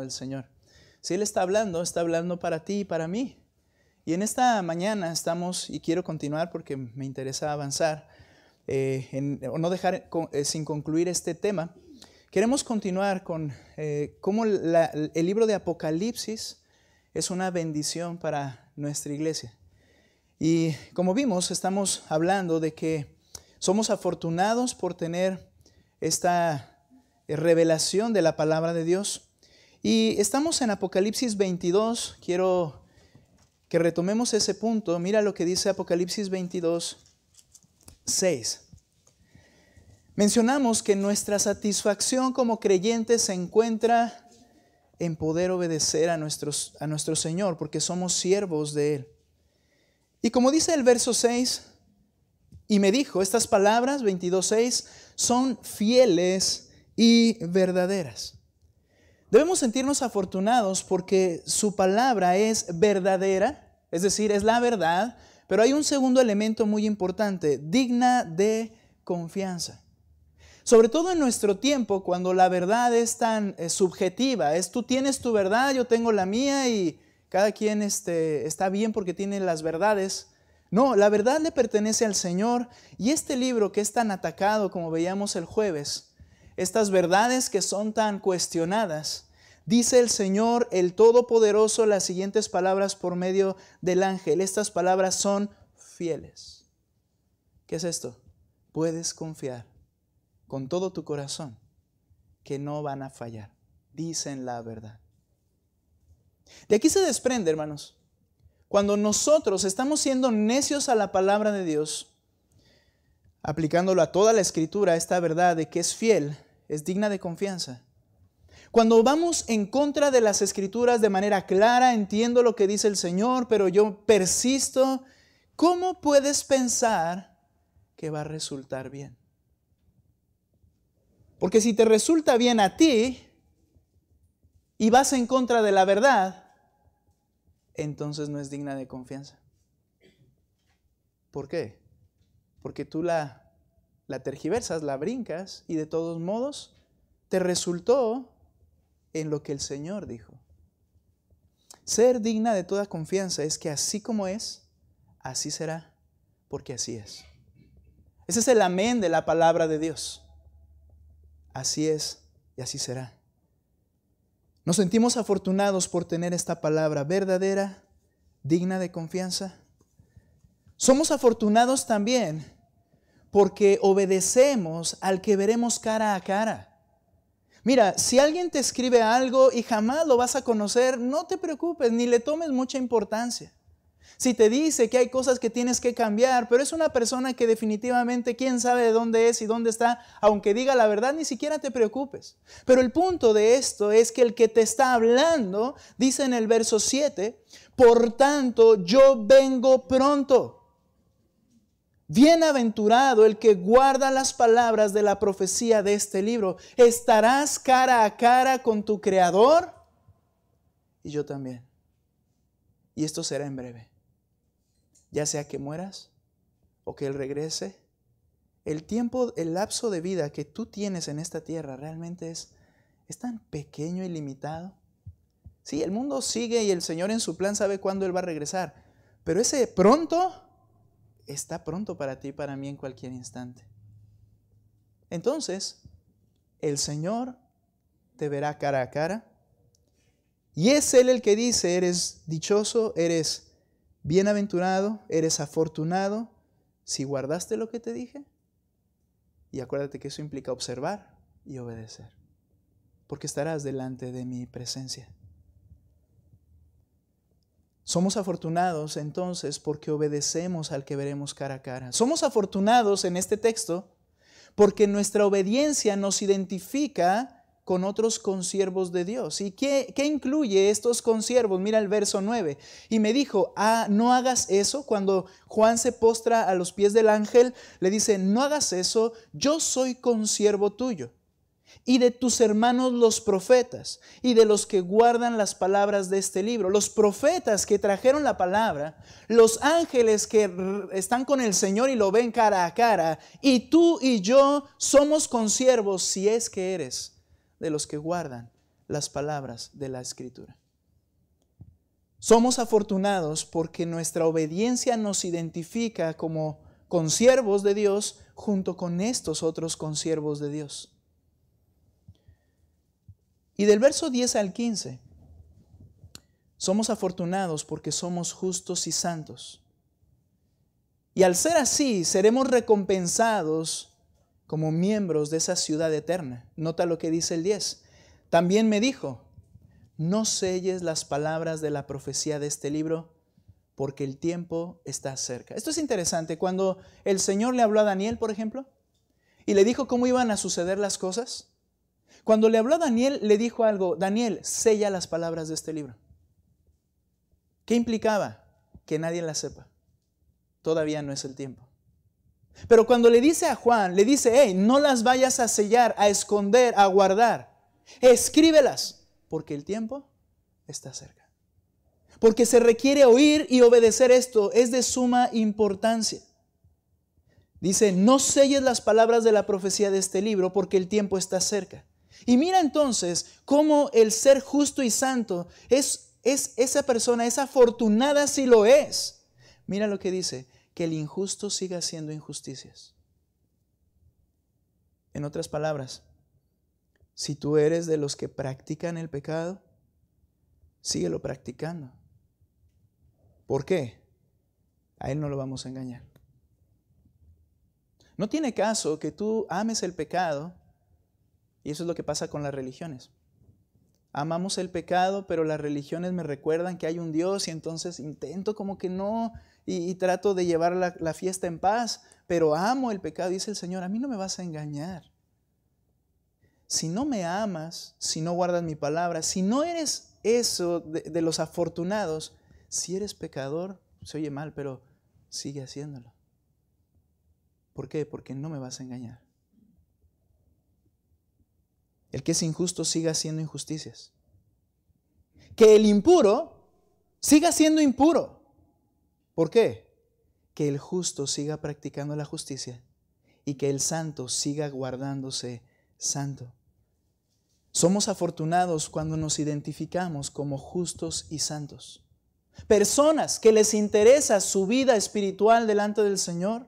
al Señor. Si Él está hablando para ti y para mí. Y en esta mañana estamos, y quiero continuar porque me interesa avanzar, o no dejar sin concluir este tema. Queremos continuar con cómo el libro de Apocalipsis es una bendición para nuestra iglesia. Y como vimos, estamos hablando de que somos afortunados por tener esta revelación de la palabra de Dios. Y estamos en Apocalipsis 22. Quiero que retomemos ese punto. Mira lo que dice Apocalipsis 22, 6. Mencionamos que nuestra satisfacción como creyentes se encuentra en poder obedecer a nuestro Señor, porque somos siervos de Él. Y como dice el verso 6, y me dijo, estas palabras, 22:6, son fieles y verdaderas. Debemos sentirnos afortunados porque su palabra es verdadera, es decir, es la verdad, pero hay un segundo elemento muy importante, digna de confianza. Sobre todo en nuestro tiempo, cuando la verdad es tan subjetiva, tú tienes tu verdad, yo tengo la mía y cada quien está bien porque tiene las verdades. No, la verdad le pertenece al Señor, y este libro que es tan atacado como veíamos el jueves, estas verdades que son tan cuestionadas, dice el Señor, el Todopoderoso, las siguientes palabras por medio del ángel. Estas palabras son fieles. ¿Qué es esto? Puedes confiar con todo tu corazón que no van a fallar. Dicen la verdad. De aquí se desprende, hermanos, cuando nosotros estamos siendo necios a la palabra de Dios, aplicándolo a toda la Escritura, esta verdad de que es fiel, es digna de confianza. Cuando vamos en contra de las Escrituras de manera clara, entiendo lo que dice el Señor, pero yo persisto, ¿cómo puedes pensar que va a resultar bien? Porque si te resulta bien a ti y vas en contra de la verdad, entonces no es digna de confianza. ¿Por qué? Porque tú la tergiversas, la brincas, y de todos modos te resultó en lo que el Señor dijo. Ser digna de toda confianza es que así como es, así será, porque así es. Ese es el amén de la palabra de Dios. Así es y así será. Nos sentimos afortunados por tener esta palabra verdadera, digna de confianza. Somos afortunados también porque obedecemos al que veremos cara a cara. Mira, si alguien te escribe algo y jamás lo vas a conocer, no te preocupes, ni le tomes mucha importancia. Si te dice que hay cosas que tienes que cambiar, pero es una persona que definitivamente quién sabe de dónde es y dónde está, aunque diga la verdad, ni siquiera te preocupes. Pero el punto de esto es que el que te está hablando, dice en el verso 7, por tanto yo vengo pronto. Bienaventurado el que guarda las palabras de la profecía de este libro. Estarás cara a cara con tu Creador y yo también. Y esto será en breve. Ya sea que mueras o que Él regrese, el tiempo, el lapso de vida que tú tienes en esta tierra realmente es tan pequeño y limitado. Sí, el mundo sigue y el Señor en su plan sabe cuándo Él va a regresar, pero ese pronto está pronto para ti y para mí en cualquier instante. Entonces, el Señor te verá cara a cara y es Él el que dice, eres dichoso, eres bienaventurado, eres afortunado si guardaste lo que te dije. Y acuérdate que eso implica observar y obedecer, porque estarás delante de mi presencia. Somos afortunados entonces porque obedecemos al que veremos cara a cara. Somos afortunados en este texto porque nuestra obediencia nos identifica con otros consiervos de Dios. ¿Y qué incluye estos consiervos? Mira el verso 9. Y me dijo, no hagas eso. Cuando Juan se postra a los pies del ángel, le dice, no hagas eso, yo soy consiervo tuyo. Y de tus hermanos los profetas, y de los que guardan las palabras de este libro. Los profetas que trajeron la palabra, los ángeles que están con el Señor y lo ven cara a cara, y tú y yo somos consiervos si es que eres de los que guardan las palabras de la Escritura. Somos afortunados porque nuestra obediencia nos identifica como consiervos de Dios junto con estos otros consiervos de Dios. Y del verso 10 al 15, somos afortunados porque somos justos y santos. Y al ser así, seremos recompensados como miembros de esa ciudad eterna. Nota lo que dice el 10. También me dijo: no selles las palabras de la profecía de este libro, porque el tiempo está cerca. Esto es interesante. Cuando el Señor le habló a Daniel, por ejemplo, y le dijo cómo iban a suceder las cosas, cuando le habló a Daniel, le dijo algo: Daniel, sella las palabras de este libro. ¿Qué implicaba? Que nadie las sepa. Todavía no es el tiempo. Pero cuando le dice a Juan, le dice: hey, no las vayas a sellar, a esconder, a guardar. Escríbelas, porque el tiempo está cerca. Porque se requiere oír y obedecer esto. Es de suma importancia. Dice: no selles las palabras de la profecía de este libro, porque el tiempo está cerca. Y mira entonces cómo el ser justo y santo es esa persona, es afortunada si lo es. Mira lo que dice: que el injusto siga haciendo injusticias. En otras palabras, si tú eres de los que practican el pecado, síguelo practicando. ¿Por qué? A él no lo vamos a engañar. No tiene caso que tú ames el pecado, y eso es lo que pasa con las religiones. Amamos el pecado, pero las religiones me recuerdan que hay un Dios y entonces intento como que no y trato de llevar la fiesta en paz, pero amo el pecado. Dice el Señor: a mí no me vas a engañar. Si no me amas, si no guardas mi palabra, si no eres eso de los afortunados, si eres pecador, se oye mal, pero sigue haciéndolo. ¿Por qué? Porque no me vas a engañar. El que es injusto siga haciendo injusticias. Que el impuro siga siendo impuro. ¿Por qué? Que el justo siga practicando la justicia y que el santo siga guardándose santo. Somos afortunados cuando nos identificamos como justos y santos. Personas que les interesa su vida espiritual delante del Señor,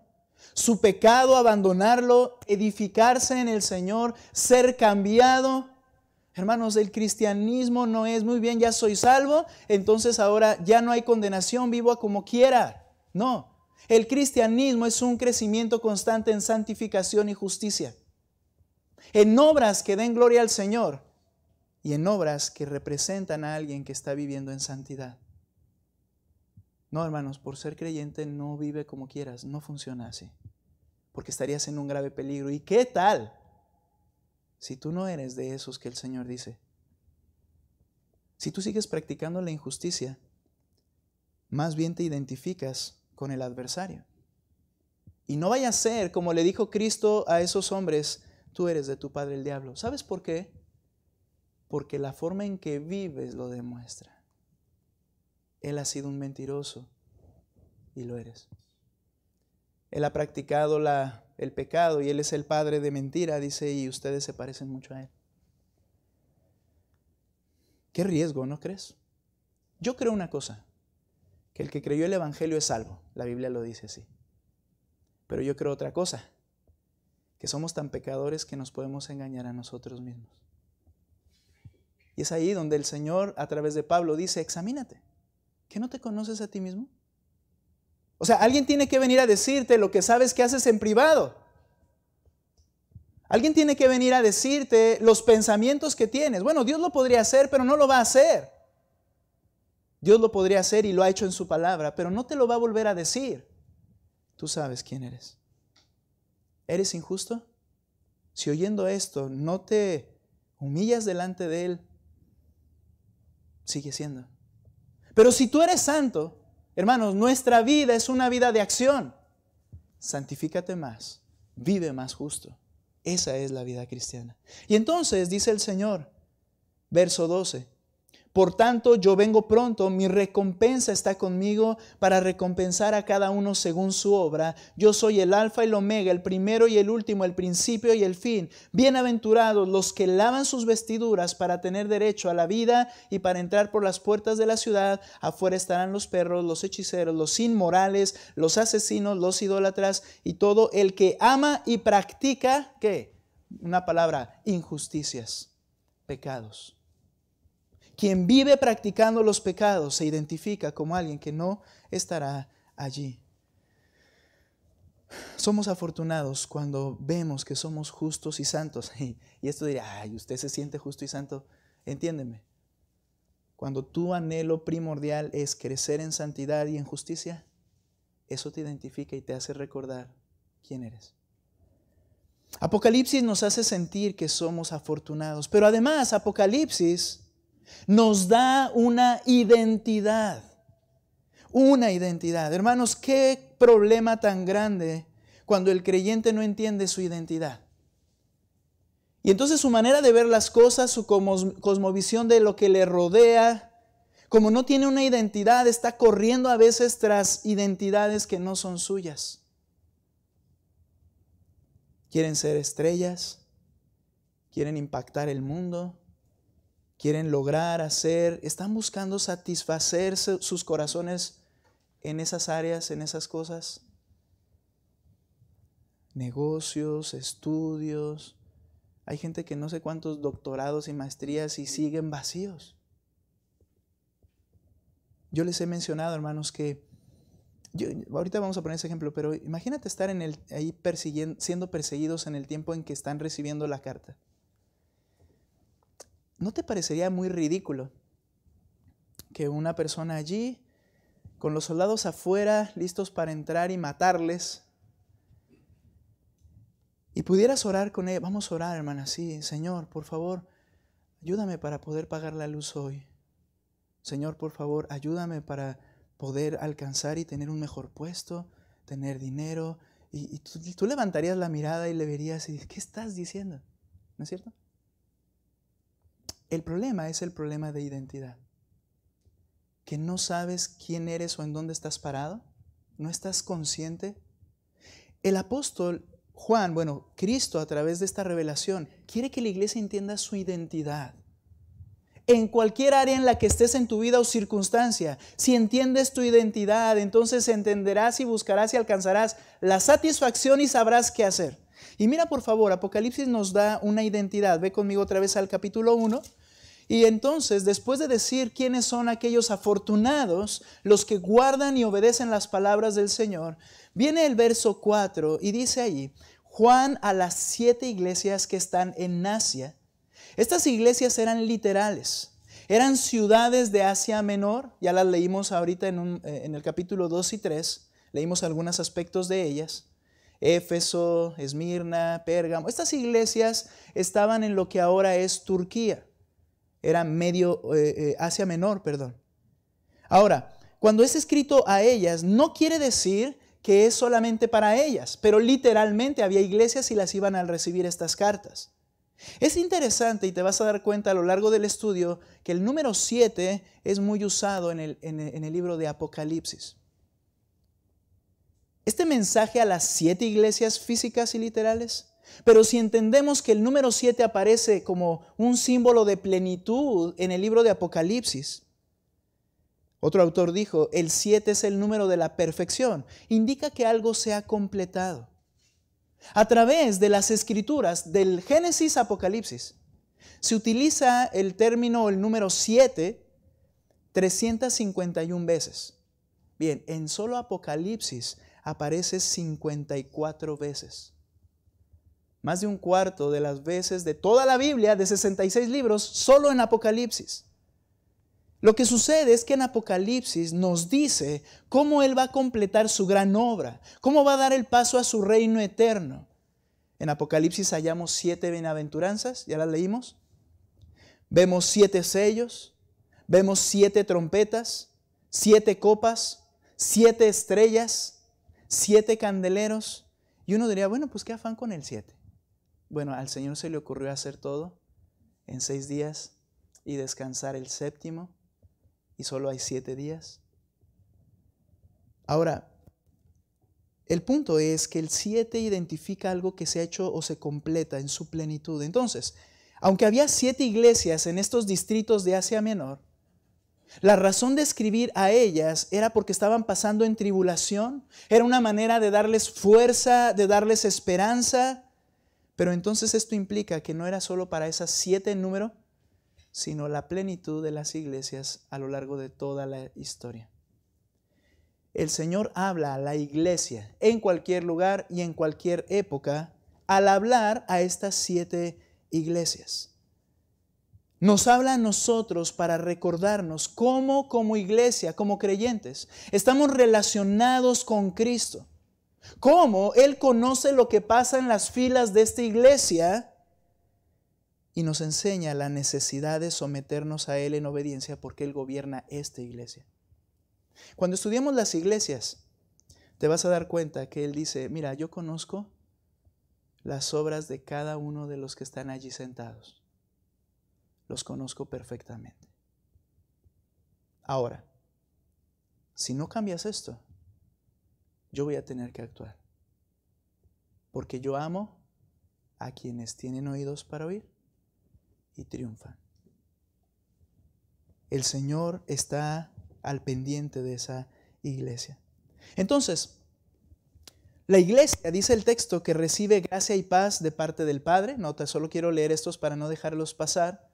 su pecado, abandonarlo, edificarse en el Señor, ser cambiado. Hermanos, el cristianismo no es muy bien, ya soy salvo, entonces ahora ya no hay condenación, vivo a como quiera. No, el cristianismo es un crecimiento constante en santificación y justicia, en obras que den gloria al Señor y en obras que representan a alguien que está viviendo en santidad. No, hermanos, por ser creyente no vive como quieras, no funciona así, porque estarías en un grave peligro. ¿Y qué tal si tú no eres de esos que el Señor dice? Si tú sigues practicando la injusticia, más bien te identificas con el adversario. Y no vaya a ser como le dijo Cristo a esos hombres: tú eres de tu padre el diablo. ¿Sabes por qué? Porque la forma en que vives lo demuestra. Él ha sido un mentiroso y lo eres. Él ha practicado el pecado y él es el padre de mentira, dice, y ustedes se parecen mucho a él. Qué riesgo, ¿no crees? Yo creo una cosa, que el que creyó el evangelio es salvo. La Biblia lo dice así. Pero yo creo otra cosa, que somos tan pecadores que nos podemos engañar a nosotros mismos. Y es ahí donde el Señor, a través de Pablo, dice: examínate. ¿Que no te conoces a ti mismo? O sea, alguien tiene que venir a decirte lo que sabes que haces en privado. Alguien tiene que venir a decirte los pensamientos que tienes. Bueno, Dios lo podría hacer, pero no lo va a hacer. Dios lo podría hacer y lo ha hecho en su palabra, pero no te lo va a volver a decir. Tú sabes quién eres. ¿Eres injusto? Si oyendo esto no te humillas delante de Él, sigue siendo. Pero si tú eres santo, hermanos, nuestra vida es una vida de acción. Santifícate más, vive más justo. Esa es la vida cristiana. Y entonces dice el Señor, verso 12, Por tanto, yo vengo pronto, mi recompensa está conmigo para recompensar a cada uno según su obra. Yo soy el Alfa y el Omega, el primero y el último, el principio y el fin. Bienaventurados los que lavan sus vestiduras para tener derecho a la vida y para entrar por las puertas de la ciudad. Afuera estarán los perros, los hechiceros, los inmorales, los asesinos, los idólatras y todo el que ama y practica, ¿qué? Una palabra, injusticias, pecados. Quien vive practicando los pecados se identifica como alguien que no estará allí. Somos afortunados cuando vemos que somos justos y santos. Y esto dirá, ay, ¿usted se siente justo y santo? Entiéndeme. Cuando tu anhelo primordial es crecer en santidad y en justicia, eso te identifica y te hace recordar quién eres. Apocalipsis nos hace sentir que somos afortunados, pero además Apocalipsis nos da una identidad. Una identidad. Hermanos, qué problema tan grande cuando el creyente no entiende su identidad. Y entonces su manera de ver las cosas, su cosmovisión de lo que le rodea, como no tiene una identidad, está corriendo a veces tras identidades que no son suyas. Quieren ser estrellas, quieren impactar el mundo, quieren lograr hacer, están buscando satisfacer sus corazones en esas áreas, en esas cosas. Negocios, estudios. Hay gente que no sé cuántos doctorados y maestrías y siguen vacíos. Yo les he mencionado, hermanos, que ahorita vamos a poner ese ejemplo, pero imagínate estar ahí siendo perseguidos en el tiempo en que están recibiendo la carta. ¿No te parecería muy ridículo que una persona allí, con los soldados afuera, listos para entrar y matarles, y pudieras orar con ella? Vamos a orar, hermana, sí, Señor, por favor, ayúdame para poder pagar la luz hoy. Señor, por favor, ayúdame para poder alcanzar y tener un mejor puesto, tener dinero. Y tú levantarías la mirada y le verías y ¿qué estás diciendo? ¿No es cierto? El problema es el problema de identidad. Que no sabes quién eres o en dónde estás parado. No estás consciente. El apóstol Juan, Cristo a través de esta revelación, quiere que la iglesia entienda su identidad. En cualquier área en la que estés en tu vida o circunstancia, si entiendes tu identidad, entonces entenderás y buscarás y alcanzarás la satisfacción y sabrás qué hacer. Y mira, por favor, Apocalipsis nos da una identidad. Ve conmigo otra vez al capítulo 1. Y entonces, después de decir quiénes son aquellos afortunados, los que guardan y obedecen las palabras del Señor, viene el verso 4 y dice allí, Juan a las 7 iglesias que están en Asia. Estas iglesias eran literales, eran ciudades de Asia Menor, ya las leímos ahorita en el capítulo 2 y 3, leímos algunos aspectos de ellas. Éfeso, Esmirna, Pérgamo, estas iglesias estaban en lo que ahora es Turquía. Era Asia Menor, perdón. Ahora, cuando es escrito a ellas, no quiere decir que es solamente para ellas, pero literalmente había iglesias y las iban a recibir estas cartas. Es interesante y te vas a dar cuenta a lo largo del estudio que el número 7 es muy usado en el libro de Apocalipsis. Este mensaje a las 7 iglesias físicas y literales. Pero si entendemos que el número 7 aparece como un símbolo de plenitud en el libro de Apocalipsis, otro autor dijo, el 7 es el número de la perfección, indica que algo se ha completado. A través de las escrituras, del Génesis a Apocalipsis, se utiliza el término o el número 7 351 veces. Bien, en solo Apocalipsis aparece 54 veces. Más de un cuarto de las veces de toda la Biblia, de 66 libros, solo en Apocalipsis. Lo que sucede es que en Apocalipsis nos dice cómo Él va a completar su gran obra, cómo va a dar el paso a su reino eterno. En Apocalipsis hallamos 7 bienaventuranzas, ya las leímos. Vemos 7 sellos, vemos 7 trompetas, 7 copas, 7 estrellas, 7 candeleros. Y uno diría, pues qué afán con el 7. Bueno, al Señor se le ocurrió hacer todo en 6 días y descansar el séptimo, y solo hay 7 días. Ahora, el punto es que el 7 identifica algo que se ha hecho o se completa en su plenitud. Entonces, aunque había 7 iglesias en estos distritos de Asia Menor, la razón de escribir a ellas era porque estaban pasando en tribulación. Era una manera de darles fuerza, de darles esperanza. Pero entonces esto implica que no era solo para esas 7 en número, sino la plenitud de las iglesias a lo largo de toda la historia. El Señor habla a la iglesia en cualquier lugar y en cualquier época al hablar a estas 7 iglesias. Nos habla a nosotros para recordarnos cómo como iglesia, como creyentes, estamos relacionados con Cristo. Cómo Él conoce lo que pasa en las filas de esta iglesia y nos enseña la necesidad de someternos a Él en obediencia porque Él gobierna esta iglesia. Cuando estudiamos las iglesias, te vas a dar cuenta que Él dice, mira, yo conozco las obras de cada uno de los que están allí sentados. Los conozco perfectamente. Ahora, si no cambias esto, yo voy a tener que actuar. Porque yo amo a quienes tienen oídos para oír y triunfan. El Señor está al pendiente de esa iglesia. Entonces, la iglesia, dice el texto, que recibe gracia y paz de parte del Padre. Nota, solo quiero leer estos para no dejarlos pasar.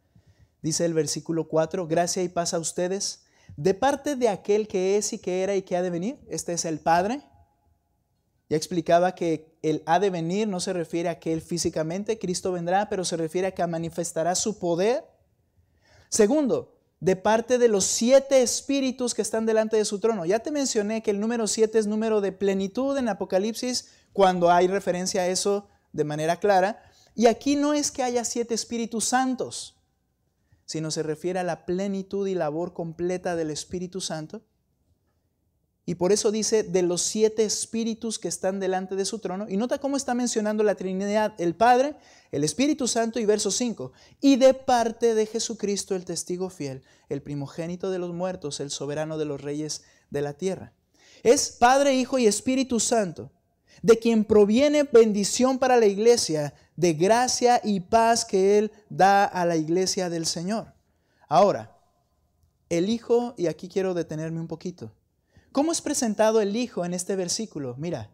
Dice el versículo 4, gracia y paz a ustedes, de parte de aquel que es y que era y que ha de venir. Este es el Padre. Ya explicaba que el ha de venir no se refiere a que Él físicamente, Cristo vendrá, pero se refiere a que manifestará su poder. Segundo, de parte de los 7 espíritus que están delante de su trono. Ya te mencioné que el número 7 es número de plenitud en Apocalipsis, cuando hay referencia a eso de manera clara. Y aquí no es que haya 7 espíritus santos, sino se refiere a la plenitud y labor completa del Espíritu Santo. Y por eso dice de los 7 espíritus que están delante de su trono. Y nota cómo está mencionando la Trinidad, el Padre, el Espíritu Santo y verso 5. Y de parte de Jesucristo, el testigo fiel, el primogénito de los muertos, el soberano de los reyes de la tierra. Es Padre, Hijo y Espíritu Santo, de quien proviene bendición para la iglesia, de gracia y paz que Él da a la iglesia del Señor. Ahora, el Hijo, y aquí quiero detenerme un poquito. ¿Cómo es presentado el Hijo en este versículo? Mira,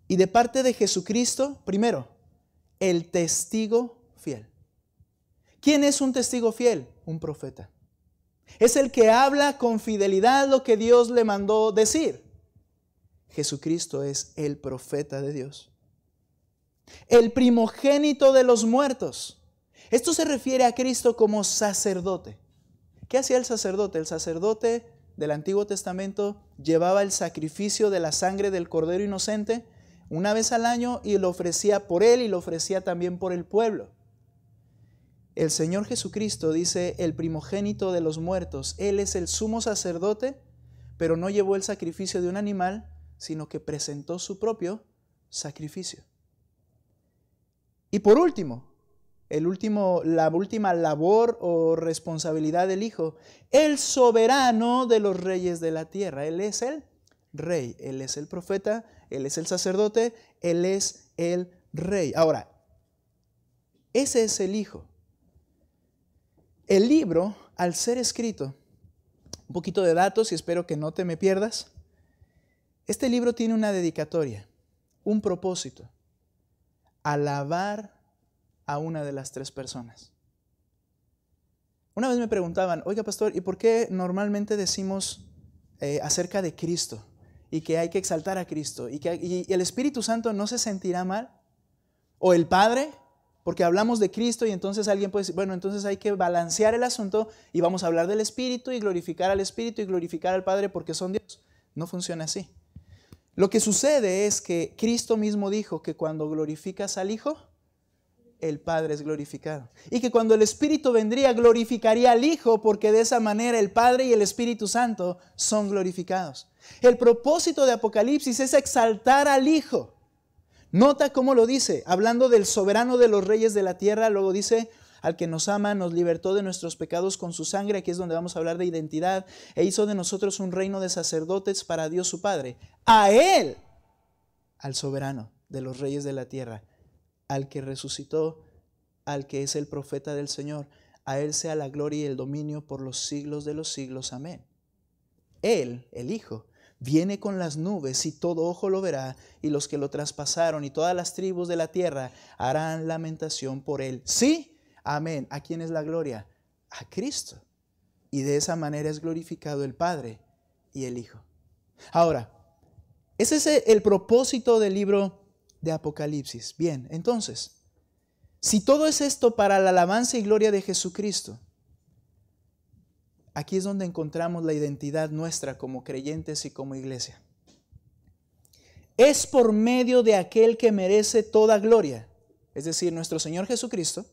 y de parte de Jesucristo, primero, el testigo fiel. ¿Quién es un testigo fiel? Un profeta. Es el que habla con fidelidad lo que Dios le mandó decir. Jesucristo es el profeta de Dios. El primogénito de los muertos. Esto se refiere a Cristo como sacerdote. ¿Qué hacía el sacerdote? El sacerdote del Antiguo Testamento llevaba el sacrificio de la sangre del cordero inocente una vez al año y lo ofrecía por él y lo ofrecía también por el pueblo. El Señor Jesucristo dice el primogénito de los muertos. Él es el sumo sacerdote, pero no llevó el sacrificio de un animal, sino que presentó su sacrificio. Y por último, la última labor o responsabilidad del Hijo, el soberano de los reyes de la tierra. Él es el rey, Él es el profeta, Él es el sacerdote, Él es el rey. Ahora, ese es el Hijo. El libro, al ser escrito, un poquito de datos y espero que no te me pierdas. Este libro tiene una dedicatoria, un propósito: alabar a una de las 3 personas. Una vez me preguntaban, oiga pastor, ¿y por qué normalmente decimos acerca de Cristo y que hay que exaltar a Cristo y el Espíritu Santo no se sentirá mal? ¿O el Padre? Porque hablamos de Cristo y entonces alguien puede decir, bueno, entonces hay que balancear el asunto y vamos a hablar del Espíritu y glorificar al Espíritu y glorificar al Padre porque son Dios. No funciona así. Lo que sucede es que Cristo mismo dijo que cuando glorificas al Hijo, el Padre es glorificado. Y que cuando el Espíritu vendría, glorificaría al Hijo, porque de esa manera el Padre y el Espíritu Santo son glorificados. El propósito de Apocalipsis es exaltar al Hijo. Nota cómo lo dice, hablando del soberano de los reyes de la tierra, luego dice, al que nos ama, nos libertó de nuestros pecados con su sangre. Aquí es donde vamos a hablar de identidad. E hizo de nosotros un reino de sacerdotes para Dios su Padre. A Él, al soberano de los reyes de la tierra, al que resucitó, al que es el profeta del Señor, a Él sea la gloria y el dominio por los siglos de los siglos. Amén. Él, el Hijo, viene con las nubes y todo ojo lo verá, y los que lo traspasaron y todas las tribus de la tierra harán lamentación por Él. Sí, amén. ¿A quién es la gloria? A Cristo. Y de esa manera es glorificado el Padre y el Hijo. Ahora, ese es el propósito del libro de Apocalipsis. Bien, entonces, si todo es esto para la alabanza y gloria de Jesucristo, aquí es donde encontramos la identidad nuestra como creyentes y como iglesia. Es por medio de aquel que merece toda gloria, es decir, nuestro Señor Jesucristo.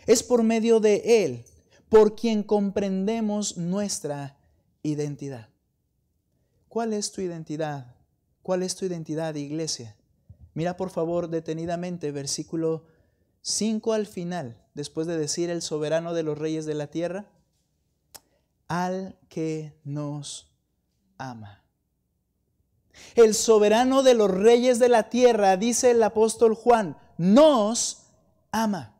Es por medio de Él, por quien comprendemos nuestra identidad. ¿Cuál es tu identidad? ¿Cuál es tu identidad, iglesia? Mira por favor detenidamente versículo 5 al final, después de decir el soberano de los reyes de la tierra. Al que nos ama. El soberano de los reyes de la tierra, dice el apóstol Juan, nos ama.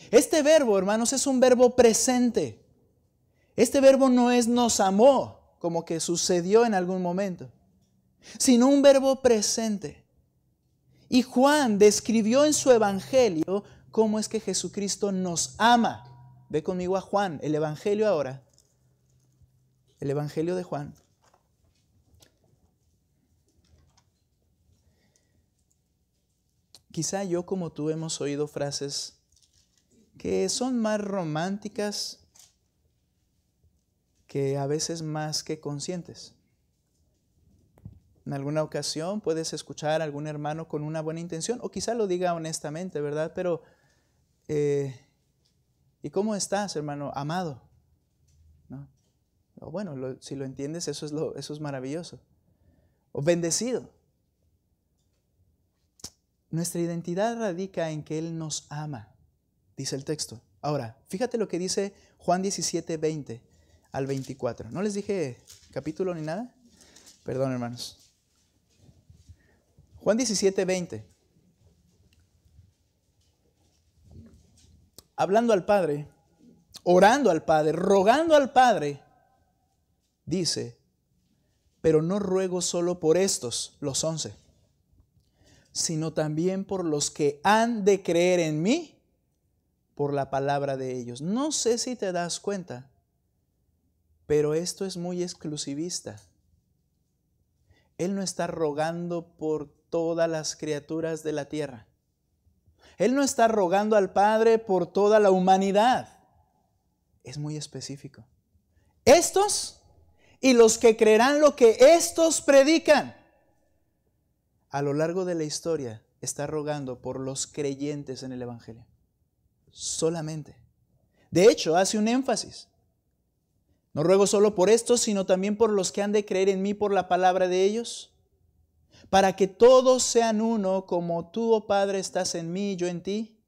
Este verbo, hermanos, es un verbo presente. Este verbo no es nos amó, como que sucedió en algún momento, sino un verbo presente. Y Juan describió en su evangelio cómo es que Jesucristo nos ama. Ve conmigo a Juan, el evangelio ahora. El Evangelio de Juan. Quizá yo como tú hemos oído frases que son más románticas que a veces más que conscientes. En alguna ocasión puedes escuchar a algún hermano con una buena intención, o quizá lo diga honestamente, ¿verdad? Pero, ¿y cómo estás, hermano? Amado, ¿no? O bueno, si lo entiendes, eso es maravilloso. O bendecido. Nuestra identidad radica en que Él nos ama, dice el texto. Ahora, fíjate lo que dice Juan 17, 20 al 24. ¿No les dije capítulo ni nada? Perdón, hermanos. Juan 17, 20. Hablando al Padre, orando al Padre, rogando al Padre, dice, pero no ruego solo por estos, los 11, sino también por los que han de creer en mí por la palabra de ellos. No sé si te das cuenta, pero esto es muy exclusivista. Él no está rogando por todas las criaturas de la tierra. Él no está rogando al Padre por toda la humanidad. Es muy específico. Estos y los que creerán lo que estos predican. A lo largo de la historia está rogando por los creyentes en el Evangelio. Solamente. De hecho, hace un énfasis. No ruego solo por estos, sino también por los que han de creer en mí por la palabra de ellos, para que todos sean uno, como tú, oh Padre, estás en mí y yo en ti,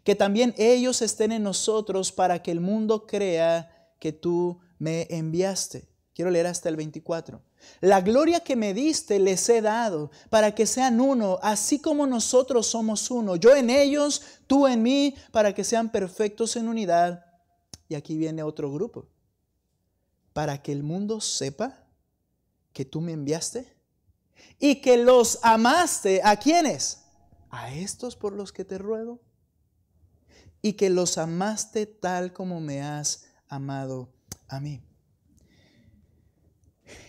que también ellos estén en nosotros, para que el mundo crea que tú me enviaste. Quiero leer hasta el 24. La gloria que me diste les he dado, para que sean uno, así como nosotros somos uno. Yo en ellos, tú en mí, para que sean perfectos en unidad. Y aquí viene otro grupo. Para que el mundo sepa que tú me enviaste y que los amaste. ¿A quiénes? A estos por los que te ruego. Y que los amaste tal como me has amado a mí.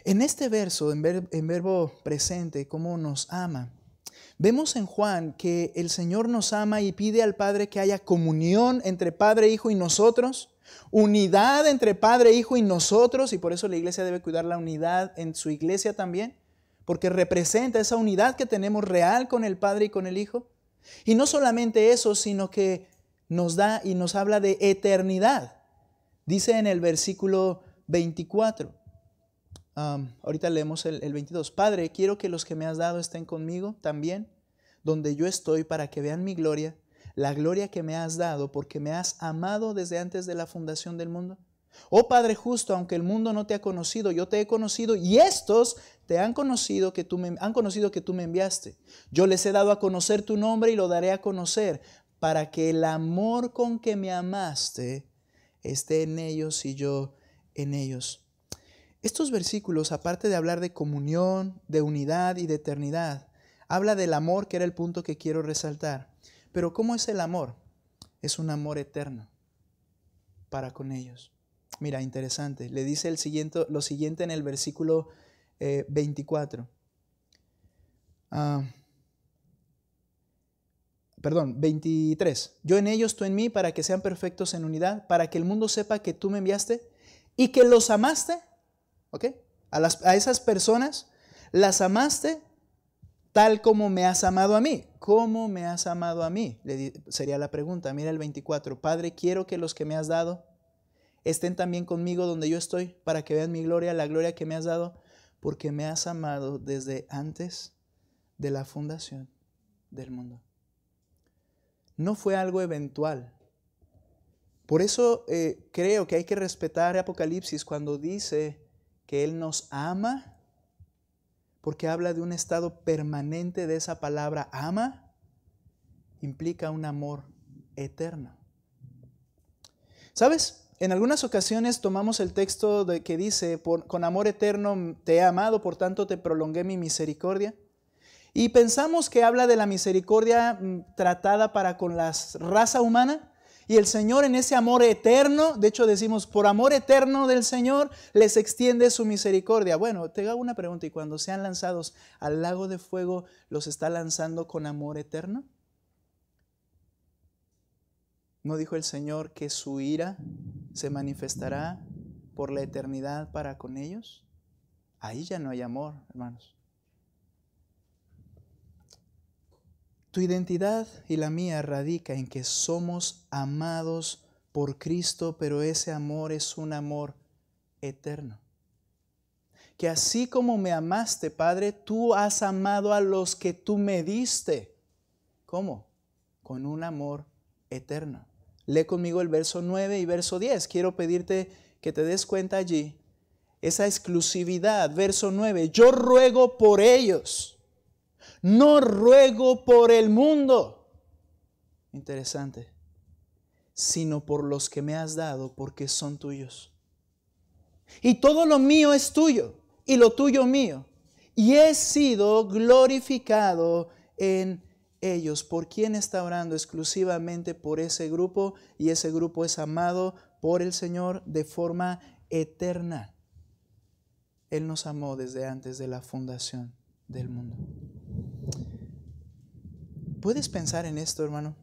En este verso, en verbo presente, cómo nos ama, vemos en Juan que el Señor nos ama y pide al Padre que haya comunión entre Padre, Hijo y nosotros, unidad entre Padre, Hijo y nosotros, y por eso la iglesia debe cuidar la unidad en su iglesia también, porque representa esa unidad que tenemos real con el Padre y con el Hijo. Y no solamente eso, sino que nos da y nos habla de eternidad. Dice en el versículo 24, ahorita leemos el 22. Padre, quiero que los que me has dado estén conmigo también, donde yo estoy, para que vean mi gloria, la gloria que me has dado porque me has amado desde antes de la fundación del mundo? Oh Padre justo, aunque el mundo no te ha conocido, yo te he conocido y estos te han conocido que tú me enviaste. Yo les he dado a conocer tu nombre y lo daré a conocer para que el amor con que me amaste esté en ellos y yo en ellos. Estos versículos, aparte de hablar de comunión, de unidad y de eternidad, habla del amor, que era el punto que quiero resaltar. Pero ¿cómo es el amor? Es un amor eterno para con ellos. Mira, interesante. Le dice lo siguiente en el versículo 24. 23. Yo en ellos, tú en mí, para que sean perfectos en unidad, para que el mundo sepa que tú me enviaste y que los amaste. ¿Ok? A esas personas las amaste tal como me has amado a mí. ¿Cómo me has amado a mí? Sería la pregunta. Mira el 24. Padre, quiero que los que me has dado estén también conmigo donde yo estoy, para que vean mi gloria, la gloria que me has dado, porque me has amado desde antes de la fundación del mundo. No fue algo eventual. Por eso creo que hay que respetar Apocalipsis cuando dice que Él nos ama, porque habla de un estado permanente de esa palabra ama, implica un amor eterno. ¿Sabes? En algunas ocasiones tomamos el texto que dice, con amor eterno te he amado, por tanto te prolongué mi misericordia. Y pensamos que habla de la misericordia tratada para con la raza humana. Y el Señor en ese amor eterno, de hecho decimos, por amor eterno del Señor, les extiende su misericordia. Bueno, te hago una pregunta, ¿y cuando sean lanzados al lago de fuego, los está lanzando con amor eterno? ¿No dijo el Señor que su ira se manifestará por la eternidad para con ellos? Ahí ya no hay amor, hermanos. Tu identidad y la mía radica en que somos amados por Cristo, pero ese amor es un amor eterno. Que así como me amaste, Padre, tú has amado a los que tú me diste. ¿Cómo? Con un amor eterno. Lee conmigo el verso 9 y verso 10. Quiero pedirte que te des cuenta allí esa exclusividad. Verso 9. Yo ruego por ellos, no ruego por el mundo. Interesante. Sino por los que me has dado, porque son tuyos. Y todo lo mío es tuyo, y lo tuyo mío. Y he sido glorificado en ellos. ¿Por quién está orando? Exclusivamente por ese grupo, y ese grupo es amado por el Señor de forma eterna. Él nos amó desde antes de la fundación del mundo. ¿Puedes pensar en esto, hermano?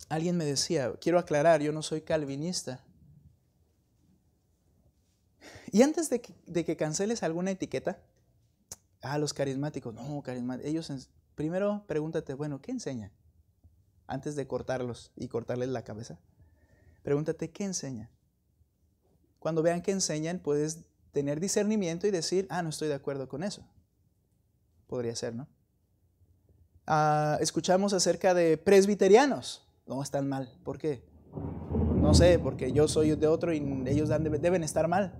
Alguien me decía, quiero aclarar, yo no soy calvinista. Y antes de que canceles alguna etiqueta, los carismáticos, no, carismáticos, primero pregúntate, bueno, ¿qué enseña? Antes de cortarlos y cortarles la cabeza, pregúntate, ¿qué enseña? Cuando vean que enseñan, puedes tener discernimiento y decir, no estoy de acuerdo con eso. Podría ser, ¿no? Escuchamos acerca de presbiterianos. No, están mal. ¿Por qué? No sé, porque yo soy de otro y ellos deben estar mal.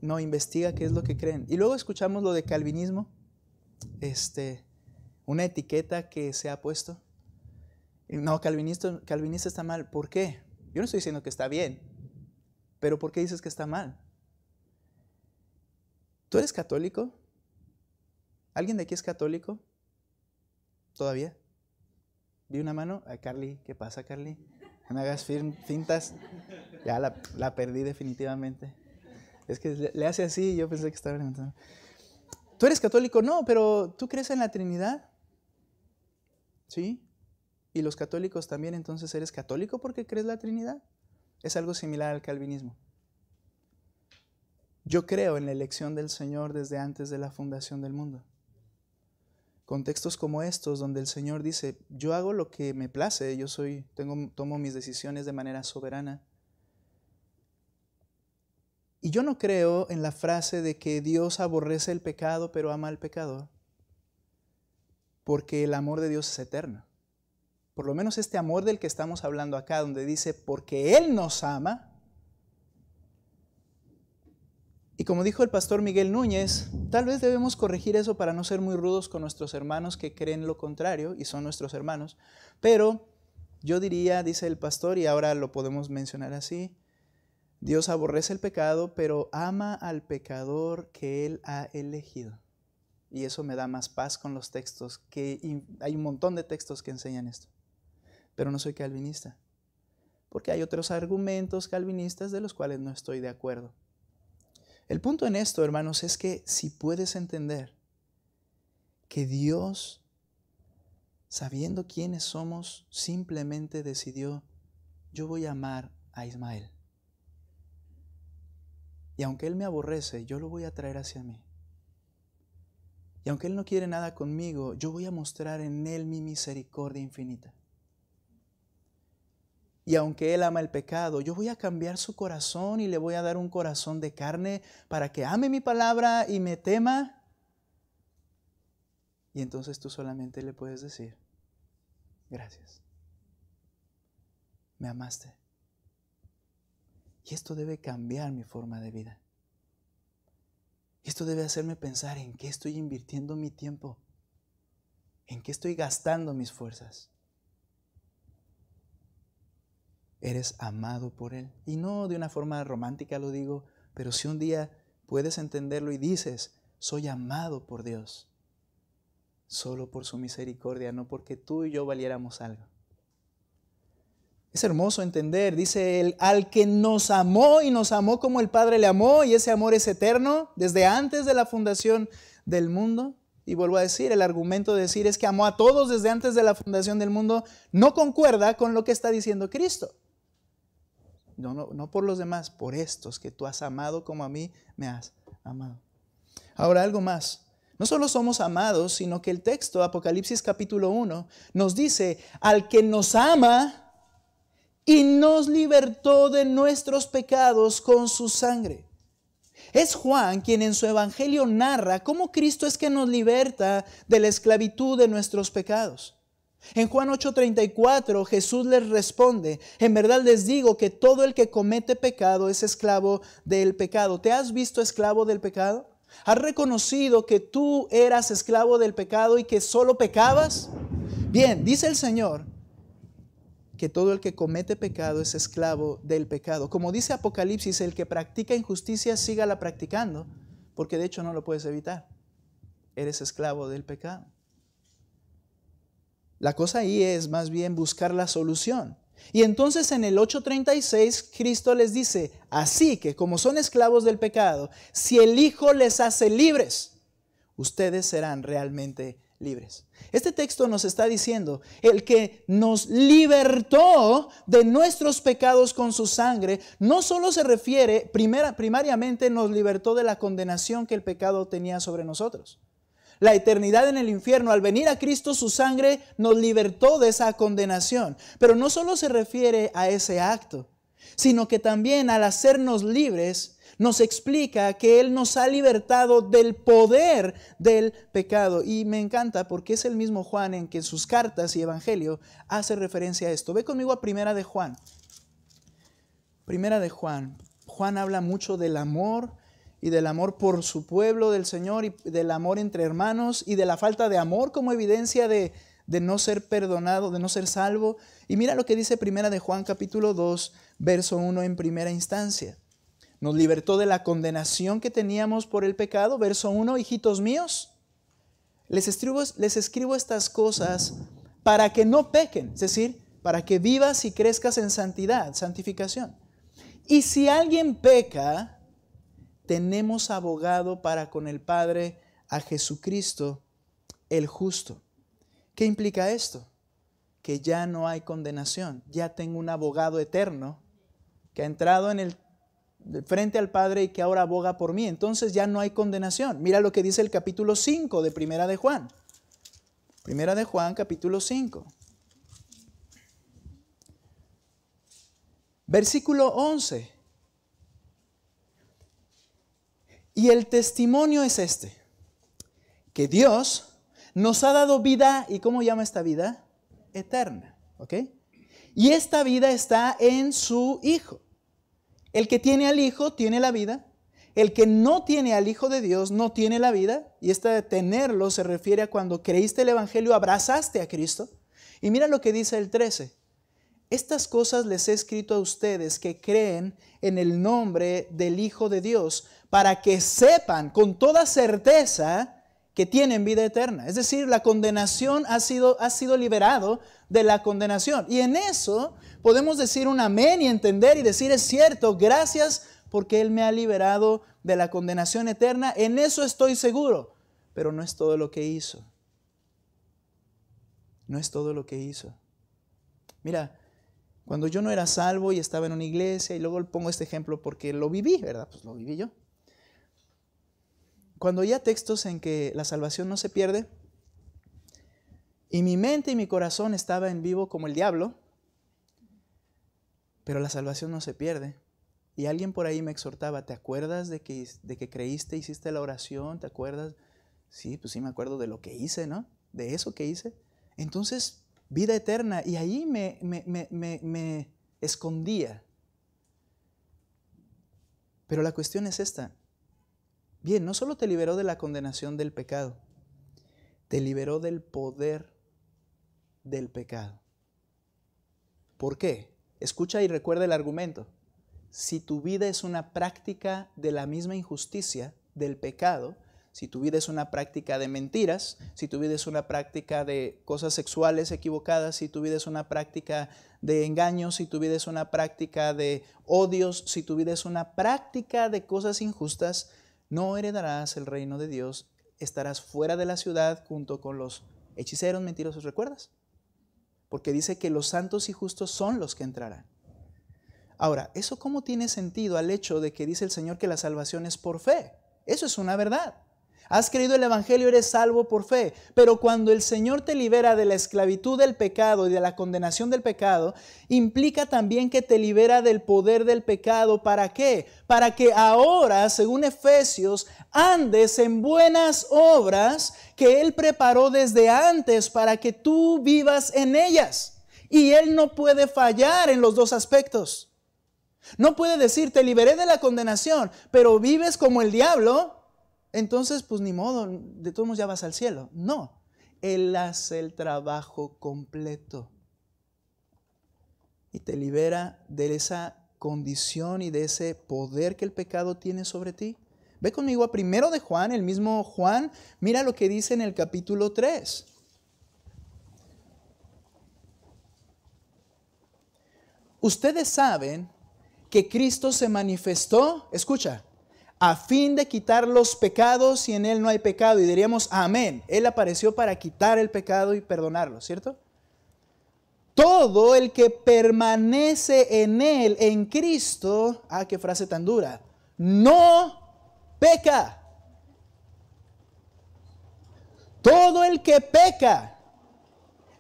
No, investiga qué es lo que creen. Y luego escuchamos lo de calvinismo, una etiqueta que se ha puesto. No, calvinista está mal. ¿Por qué? Yo no estoy diciendo que está bien, pero ¿por qué dices que está mal? ¿Tú eres católico? ¿Alguien de aquí es católico? ¿Todavía? Vi una mano. Carly, ¿qué pasa, Carly? No me hagas fintas. Ya la perdí definitivamente. Es que le hace así y yo pensé que estaba levantando. ¿Tú eres católico? No, pero ¿tú crees en la Trinidad? ¿Sí? ¿Y los católicos también entonces eres católico porque crees la Trinidad? Es algo similar al calvinismo. Yo creo en la elección del Señor desde antes de la fundación del mundo. Contextos como estos donde el Señor dice, yo hago lo que me place, tomo mis decisiones de manera soberana. Y yo no creo en la frase de que Dios aborrece el pecado pero ama al pecador, porque el amor de Dios es eterno. por lo menos este amor del que estamos hablando acá, donde dice, porque Él nos ama. Y como dijo el pastor Miguel Núñez, tal vez debemos corregir eso para no ser muy rudos con nuestros hermanos que creen lo contrario y son nuestros hermanos. Pero yo diría, dice el pastor, y ahora lo podemos mencionar así, Dios aborrece el pecado, pero ama al pecador que Él ha elegido. Y eso me da más paz con los textos, que hay un montón de textos que enseñan esto. Pero no soy calvinista, porque hay otros argumentos calvinistas de los cuales no estoy de acuerdo. El punto en esto, hermanos, es que si puedes entender que Dios, sabiendo quiénes somos, simplemente decidió, yo voy a amar a Ismael. Y aunque él me aborrece, yo lo voy a traer hacia mí. Y aunque él no quiere nada conmigo, yo voy a mostrar en él mi misericordia infinita. Y aunque él ama el pecado, yo voy a cambiar su corazón y le voy a dar un corazón de carne para que ame mi palabra y me tema. Y entonces tú solamente le puedes decir, gracias. Me amaste. Y esto debe cambiar mi forma de vida. Esto debe hacerme pensar en qué estoy invirtiendo mi tiempo, en qué estoy gastando mis fuerzas. Eres amado por Él. Y no de una forma romántica lo digo, pero si un día puedes entenderlo y dices, soy amado por Dios, solo por su misericordia, no porque tú y yo valiéramos algo. Es hermoso entender, dice Él, al que nos amó y nos amó como el Padre le amó, y ese amor es eterno desde antes de la fundación del mundo. Y vuelvo a decir, el argumento de decir es que amó a todos desde antes de la fundación del mundo no concuerda con lo que está diciendo Cristo. No por los demás, por estos que tú has amado como a mí me has amado. Ahora algo más. No solo somos amados, sino que el texto, Apocalipsis capítulo 1, nos dice, al que nos ama y nos libertó de nuestros pecados con su sangre. Es Juan quien en su evangelio narra cómo Cristo es que nos liberta de la esclavitud de nuestros pecados. En Juan 8:34 Jesús les responde, en verdad les digo que todo el que comete pecado es esclavo del pecado. ¿Te has visto esclavo del pecado? ¿Has reconocido que tú eras esclavo del pecado y que solo pecabas? Bien, dice el Señor que todo el que comete pecado es esclavo del pecado. Como dice Apocalipsis, el que practica injusticia sígala practicando, porque de hecho no lo puedes evitar. Eres esclavo del pecado. La cosa ahí es más bien buscar la solución. Y entonces en el 8:36 Cristo les dice, así que como son esclavos del pecado, si el Hijo les hace libres, ustedes serán realmente libres. Este texto nos está diciendo, el que nos libertó de nuestros pecados con su sangre, no solo se refiere, primariamente nos libertó de la condenación que el pecado tenía sobre nosotros. La eternidad en el infierno, al venir a Cristo, su sangre nos libertó de esa condenación. Pero no solo se refiere a ese acto, sino que también al hacernos libres, nos explica que Él nos ha libertado del poder del pecado. Y me encanta porque es el mismo Juan en que en sus cartas y evangelio hace referencia a esto. Ve conmigo a Primera de Juan. Primera de Juan. Juan habla mucho del amor y del amor por su pueblo del Señor y del amor entre hermanos y de la falta de amor como evidencia de no ser perdonado, de no ser salvo. Y mira lo que dice Primera de Juan capítulo 2, verso 1 en primera instancia. Nos libertó de la condenación que teníamos por el pecado. Verso 1, hijitos míos, les escribo estas cosas para que no pequen, es decir, para que vivas y crezcas en santidad, santificación. Y si alguien peca, tenemos abogado para con el Padre, a Jesucristo, el justo. ¿Qué implica esto? Que ya no hay condenación. Ya tengo un abogado eterno que ha entrado frente al Padre y que ahora aboga por mí. Entonces ya no hay condenación. Mira lo que dice el capítulo 5 de Primera de Juan. Primera de Juan, capítulo 5. Versículo 11. Y el testimonio es este, que Dios nos ha dado vida, ¿y cómo llama esta vida? Eterna. ¿ok? Y esta vida está en su Hijo. El que tiene al Hijo tiene la vida. El que no tiene al Hijo de Dios no tiene la vida. Y esta de tenerlo se refiere a cuando creíste el Evangelio, abrazaste a Cristo. Y mira lo que dice el 13. Estas cosas les he escrito a ustedes que creen en el nombre del Hijo de Dios, para que sepan con toda certeza que tienen vida eterna. Es decir, la condenación ha sido liberado de la condenación. Y en eso podemos decir un amén y entender y decir, es cierto, gracias porque Él me ha liberado de la condenación eterna. En eso estoy seguro. Pero no es todo lo que hizo. No es todo lo que hizo. Mira, cuando yo no era salvo y estaba en una iglesia, y luego pongo este ejemplo porque lo viví, ¿verdad? Pues lo viví yo. Cuando oía textos en que la salvación no se pierde, y mi mente y mi corazón estaba en vivo como el diablo, pero la salvación no se pierde. Y alguien por ahí me exhortaba, ¿te acuerdas de que creíste, hiciste la oración? ¿Te acuerdas? Sí, pues sí me acuerdo de lo que hice, ¿no? De eso que hice. Entonces, vida eterna. Y ahí me escondía. Pero la cuestión es esta. Bien, no solo te liberó de la condenación del pecado, te liberó del poder del pecado. ¿Por qué? Escucha y recuerda el argumento. Si tu vida es una práctica de la misma injusticia, del pecado, si tu vida es una práctica de mentiras, si tu vida es una práctica de cosas sexuales equivocadas, si tu vida es una práctica de engaños, si tu vida es una práctica de odios, si tu vida es una práctica de cosas injustas, no heredarás el reino de Dios, estarás fuera de la ciudad junto con los hechiceros mentirosos, ¿recuerdas? Porque dice que los santos y justos son los que entrarán. Ahora, ¿eso cómo tiene sentido al hecho de que dice el Señor que la salvación es por fe? Eso es una verdad. Has creído el Evangelio, eres salvo por fe. Pero cuando el Señor te libera de la esclavitud del pecado y de la condenación del pecado, implica también que te libera del poder del pecado. ¿Para qué? Para que ahora, según Efesios, andes en buenas obras que Él preparó desde antes para que tú vivas en ellas. Y Él no puede fallar en los dos aspectos. No puede decir, te liberé de la condenación, pero vives como el diablo. Entonces, pues ni modo, de todos modos ya vas al cielo. No, Él hace el trabajo completo y te libera de esa condición y de ese poder que el pecado tiene sobre ti. Ve conmigo a 1 de Juan, el mismo Juan, mira lo que dice en el capítulo 3. Ustedes saben que Cristo se manifestó, escucha, a fin de quitar los pecados, y en Él no hay pecado. Y diríamos, amén. Él apareció para quitar el pecado y perdonarlo, ¿cierto? Todo el que permanece en Él, en Cristo, qué frase tan dura, no peca. Todo el que peca,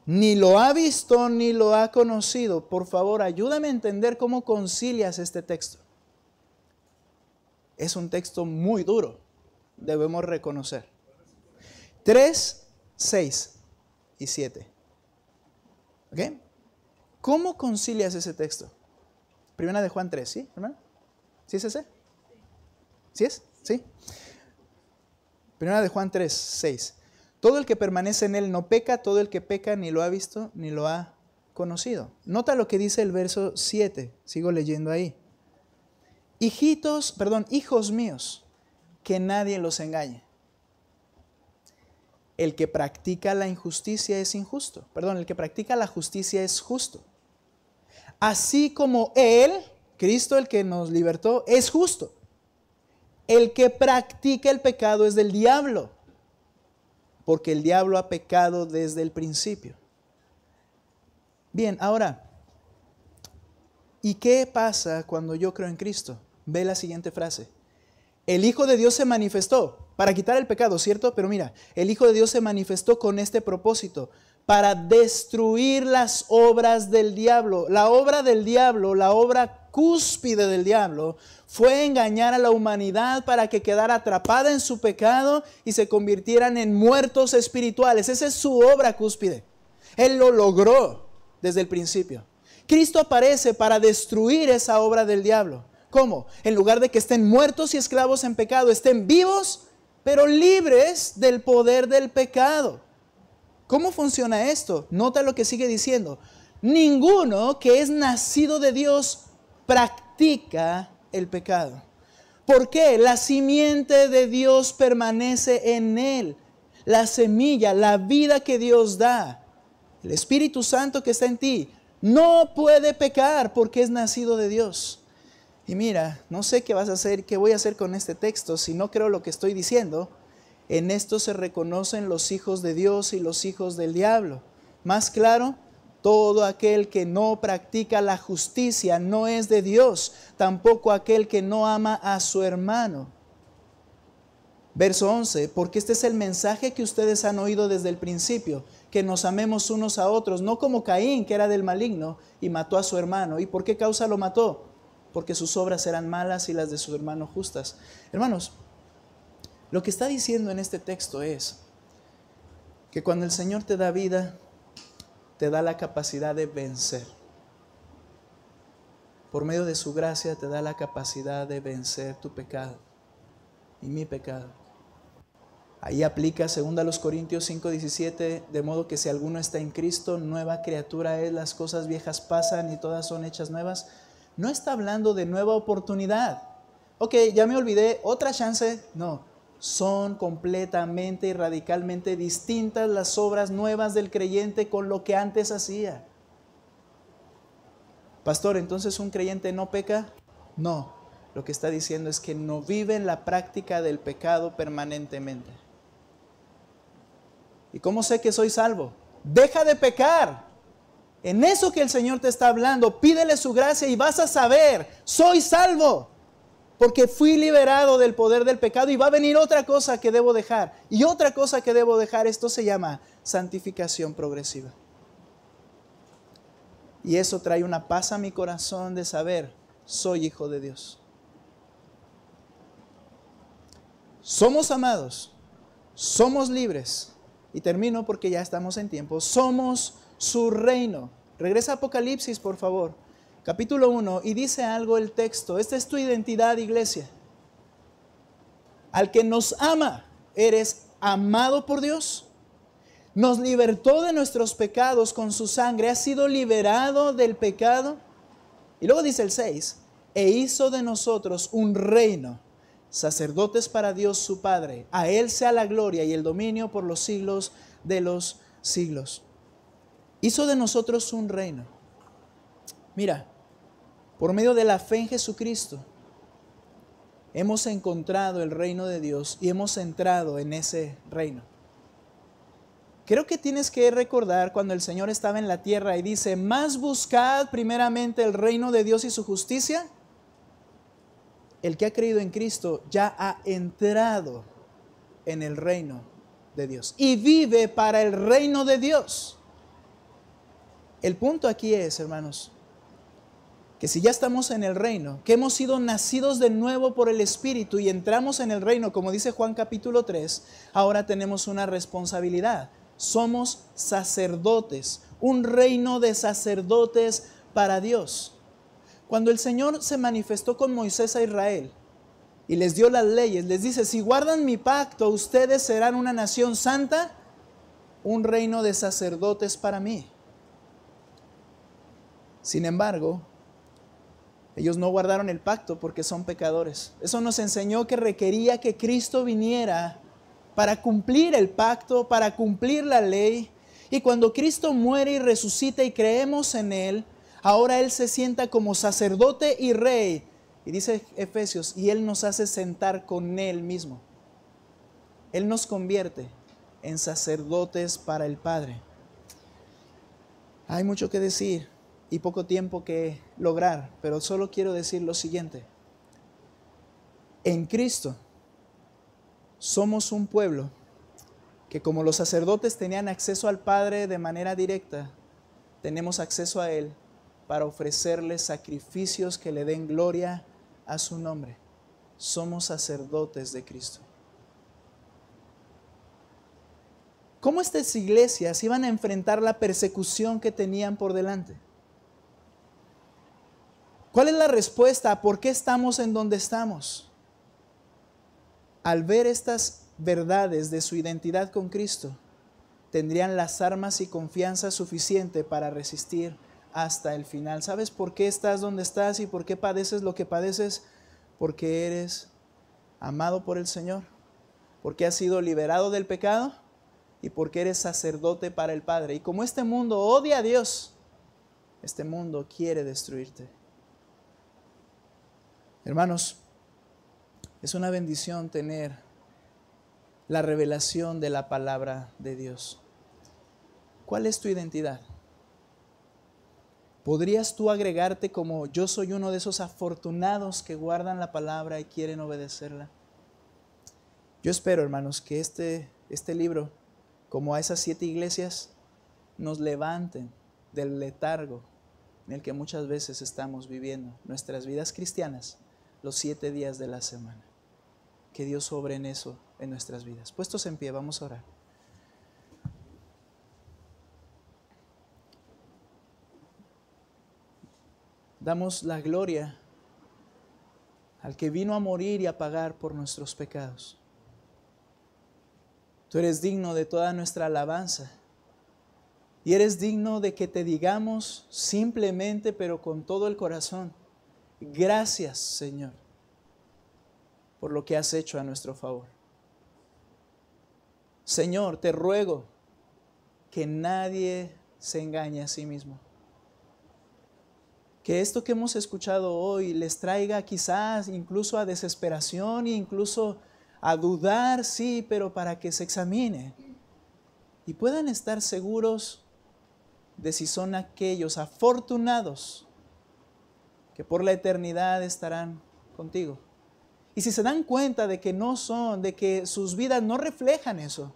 ni lo ha visto ni lo ha conocido. Por favor, ayúdame a entender cómo concilias este texto. Es un texto muy duro, debemos reconocer. 3, 6 y 7. ¿Ok? ¿Cómo concilias ese texto? 1 de Juan 3, ¿sí, hermano? ¿Sí es ese? ¿Sí es? ¿Sí? 1 de Juan 3, 6. Todo el que permanece en Él no peca, todo el que peca ni lo ha visto ni lo ha conocido. Nota lo que dice el verso 7, sigo leyendo ahí. Hijos míos, que nadie los engañe. El que practica la injusticia es injusto. El que practica la justicia es justo. Así como Él, Cristo, el que nos libertó, es justo. El que practica el pecado es del diablo, porque el diablo ha pecado desde el principio. Bien, ahora, ¿y qué pasa cuando yo creo en Cristo? Ve la siguiente frase. El Hijo de Dios se manifestó para quitar el pecado, ¿cierto? Pero mira, el Hijo de Dios se manifestó con este propósito, para destruir las obras del diablo. La obra del diablo, la obra cúspide del diablo, fue engañar a la humanidad para que quedara atrapada en su pecado y se convirtieran en muertos espirituales. Esa es su obra cúspide. Él lo logró. desde el principio. Cristo aparece para destruir esa obra del diablo. ¿Cómo? En lugar de que estén muertos y esclavos en pecado, estén vivos, pero libres del poder del pecado. ¿Cómo funciona esto? Nota lo que sigue diciendo. Ninguno que es nacido de Dios practica el pecado. ¿Por qué? La simiente de Dios permanece en él. La semilla, la vida que Dios da, el Espíritu Santo que está en ti, no puede pecar porque es nacido de Dios. Y mira, no sé qué vas a hacer, qué voy a hacer con este texto si no creo lo que estoy diciendo. En esto se reconocen los hijos de Dios y los hijos del diablo. Más claro, todo aquel que no practica la justicia no es de Dios, tampoco aquel que no ama a su hermano. Verso 11, porque este es el mensaje que ustedes han oído desde el principio, que nos amemos unos a otros, no como Caín, que era del maligno y mató a su hermano. ¿Y por qué causa lo mató? Porque sus obras eran malas y las de su hermano justas. Hermanos, lo que está diciendo en este texto es que cuando el Señor te da vida, te da la capacidad de vencer. Por medio de su gracia te da la capacidad de vencer tu pecado y mi pecado. Ahí aplica 2 Corintios 5:17, de modo que si alguno está en Cristo, nueva criatura es, las cosas viejas pasan y todas son hechas nuevas. No está hablando de nueva oportunidad. Ok, ya me olvidé, otra chance. No, son completamente y radicalmente distintas las obras nuevas del creyente con lo que antes hacía. Pastor, ¿entonces un creyente no peca? No, lo que está diciendo es que no vive en la práctica del pecado permanentemente. ¿Y cómo sé que soy salvo? Deja de pecar. En eso que el Señor te está hablando, pídele su gracia y vas a saber, soy salvo, porque fui liberado del poder del pecado y va a venir otra cosa que debo dejar. Y otra cosa que debo dejar, esto se llama santificación progresiva. Y eso trae una paz a mi corazón de saber, soy hijo de Dios. Somos amados, somos libres. Y termino porque ya estamos en tiempo. Somos su reino. Regresa a Apocalipsis, por favor. Capítulo 1. Y dice algo el texto. Esta es tu identidad, iglesia. Al que nos ama, eres amado por Dios. Nos libertó de nuestros pecados con su sangre. Has sido liberado del pecado. Y luego dice el 6. E hizo de nosotros un reino, sacerdotes para Dios su Padre. A Él sea la gloria y el dominio por los siglos de los siglos. Hizo de nosotros un reino. Mira, por medio de la fe en Jesucristo, hemos encontrado el reino de Dios y hemos entrado en ese reino. Creo que tienes que recordar cuando el Señor estaba en la tierra y dice, más buscad primeramente el reino de Dios y su justicia. El que ha creído en Cristo ya ha entrado en el reino de Dios y vive para el reino de Dios. El punto aquí es, hermanos, que si ya estamos en el reino, que hemos sido nacidos de nuevo por el Espíritu y entramos en el reino, como dice Juan capítulo 3, ahora tenemos una responsabilidad. Somos sacerdotes, un reino de sacerdotes para Dios. Cuando el Señor se manifestó con Moisés a Israel y les dio las leyes, les dice, si guardan mi pacto, ustedes serán una nación santa, un reino de sacerdotes para mí. Sin embargo, ellos no guardaron el pacto porque son pecadores. Eso nos enseñó que requería que Cristo viniera para cumplir el pacto, para cumplir la ley. Y cuando Cristo muere y resucita y creemos en Él, ahora Él se sienta como sacerdote y rey. Y dice Efesios, y Él nos hace sentar con Él mismo. Él nos convierte en sacerdotes para el Padre. Hay mucho que decir y poco tiempo que lograr, pero solo quiero decir lo siguiente. En Cristo somos un pueblo que, como los sacerdotes tenían acceso al Padre de manera directa, tenemos acceso a Él para ofrecerle sacrificios que le den gloria a su nombre. Somos sacerdotes de Cristo. ¿Cómo estas iglesias iban a enfrentar la persecución que tenían por delante? ¿Cuál es la respuesta? ¿Por qué estamos en donde estamos? Al ver estas verdades de su identidad con Cristo, tendrían las armas y confianza suficiente para resistir hasta el final. ¿Sabes por qué estás donde estás y por qué padeces lo que padeces? Porque eres amado por el Señor, porque has sido liberado del pecado y porque eres sacerdote para el Padre. Y como este mundo odia a Dios, este mundo quiere destruirte. Hermanos, es una bendición tener la revelación de la palabra de Dios. ¿Cuál es tu identidad? ¿Podrías tú agregarte como yo soy uno de esos afortunados que guardan la palabra y quieren obedecerla? Yo espero, hermanos, que este libro, como a esas 7 iglesias, nos levanten del letargo en el que muchas veces estamos viviendo nuestras vidas cristianas los 7 días de la semana. Que Dios obre en eso, en nuestras vidas. Puestos en pie, vamos a orar. Damos la gloria al que vino a morir y a pagar por nuestros pecados. Tú eres digno de toda nuestra alabanza y eres digno de que te digamos simplemente, pero con todo el corazón, gracias, Señor, por lo que has hecho a nuestro favor. Señor, te ruego que nadie se engañe a sí mismo. Que esto que hemos escuchado hoy les traiga quizás incluso a desesperación e incluso a dudar, sí, pero para que se examine y puedan estar seguros de si son aquellos afortunados que por la eternidad estarán contigo. Y si se dan cuenta de que no son, de que sus vidas no reflejan eso,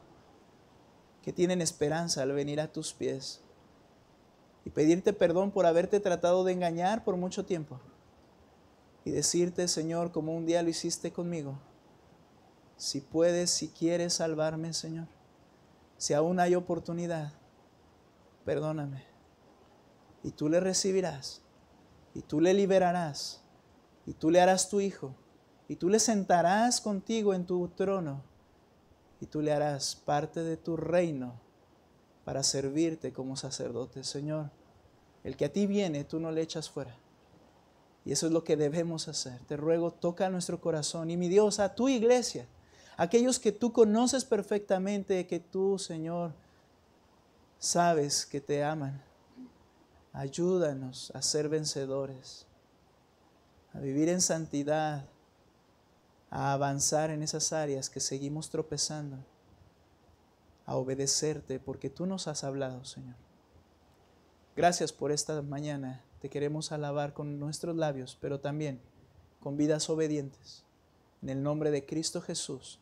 que tienen esperanza al venir a tus pies y pedirte perdón por haberte tratado de engañar por mucho tiempo y decirte, Señor, como un día lo hiciste conmigo, si puedes, si quieres salvarme, Señor, si aún hay oportunidad, perdóname. Y tú le recibirás, y tú le liberarás, y tú le harás tu hijo, y tú le sentarás contigo en tu trono, y tú le harás parte de tu reino para servirte como sacerdote. Señor, el que a ti viene, tú no le echas fuera. Y eso es lo que debemos hacer. Te ruego, toca nuestro corazón. Y mi Dios, a tu iglesia, aquellos que tú conoces perfectamente, que tú, Señor, sabes que te aman, ayúdanos a ser vencedores, a vivir en santidad, a avanzar en esas áreas que seguimos tropezando, a obedecerte porque tú nos has hablado, Señor. Gracias por esta mañana. Te queremos alabar con nuestros labios, pero también con vidas obedientes. En el nombre de Cristo Jesús.